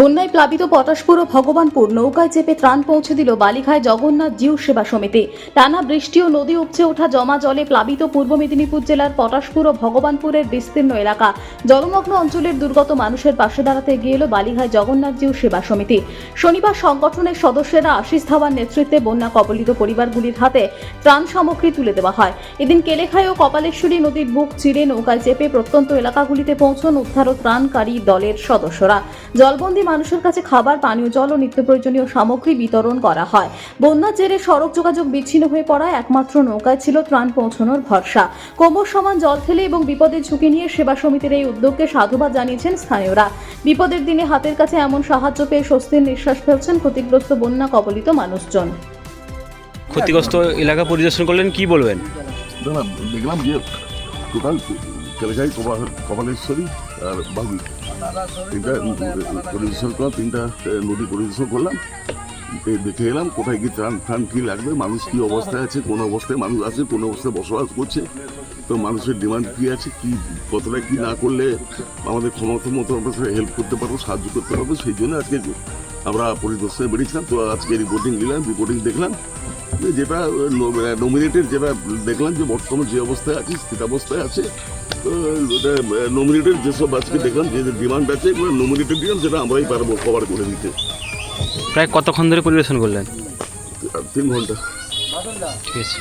বন্যায় প্লাবিত পটাশপুর ও ভগবানপুর নৌকায় চেপে ত্রাণ পৌঁছে দিল বালিখায় জগন্নাথ জিউ সেবা সমিতি। টানা বৃষ্টি ও নদী উপচে ওঠা জমা জলে প্লাবিত পূর্ব মেদিনীপুর জেলার পটাশপুর ও ভগবানপুরের বিস্তীর্ণ এলাকা জলমগ্ন অঞ্চলের দুর্গত মানুষের পাশে দাঁড়াতে এগিয়ে এলো বালিখায় জগন্নাথ জিউ সেবা সমিতি। শনিবার সংগঠনের সদস্যরা আশিস ধাওয়ার নেতৃত্বে বন্যা কবলিত পরিবারগুলির হাতে ত্রাণ সামগ্রী তুলে দেওয়া হয়। এদিন কেলেখাই ও কপালেশ্বরী নদীর বুক চিরে নৌকায় চেপে প্রত্যন্ত এলাকাগুলিতে পৌঁছন উদ্ধার ও ত্রাণকারী দলের সদস্যরা। জলবন্দী মানুষের কাছে খাবার, পানীয় জল ও নিত্য প্রয়োজনীয় সামগ্রী বিতরণ করা হয়। বন্যার জেরে সড়ক যোগাযোগ বিচ্ছিন্ন হয়ে পড়ায় একমাত্র নৌকায় ছিল ত্রাণ পৌঁছানোর ভরসা। কোমর সমান জল ঠেলে এবং বিপদের ঝুঁকি নিয়ে সেবা সমিতির এই উদ্যোগকে সাধুবাদ জানিয়েছেন স্থানীয়রা। বিপদের দিনে হাতের কাছে এমন সাহায্য পেয়ে স্বস্তির নিঃশ্বাস ফেলছেন ক্ষতিগ্রস্ত বন্যা কবলিত মানুষজন। ক্ষতিগ্রস্ত এলাকা পরিদর্শন করলেন, কি বলবেন? দেখলাম যে টোটাল কেলেখাই, কপালেশ্বরী আর বাগুই তিনটা পরিদর্শন করলাম, তিনটা নদী পরিদর্শন করলাম, দেখে এলাম কোথায় কি ত্রাণ কী লাগবে, মানুষ কী অবস্থায় আছে, কোন অবস্থায় মানুষ আছে, কোন অবস্থায় বসবাস করছে, তো মানুষের ডিমান্ড কী আছে, কি কতটা কী না করলে আমাদের ক্ষমতা মতো অবস্থায় হেল্প করতে পারবো, সাহায্য করতে পারবো, সেই জন্য আজকে আমরা পরিদর্শনে বেরিয়েছিলাম। তো আজকে রিপোর্টিং নিলাম, রিপোর্টিং দেখলাম যেটা নমিনেটেড, যেটা দেখলাম যে বর্তমানে যে অবস্থায় আছে স্থিতাবস্থায় আছে। তো নমিনেটেড যেসব আজকে দেখলাম যে ডিমান্ড আছে এগুলো নমিনেটেড ডিমান্ড, যেটা আমরাই পারবো কভার করে দিতে। প্রায় কতক্ষণ ধরে পরিদর্শন করলেন? 3 ঘন্টা। ঠিক আছে।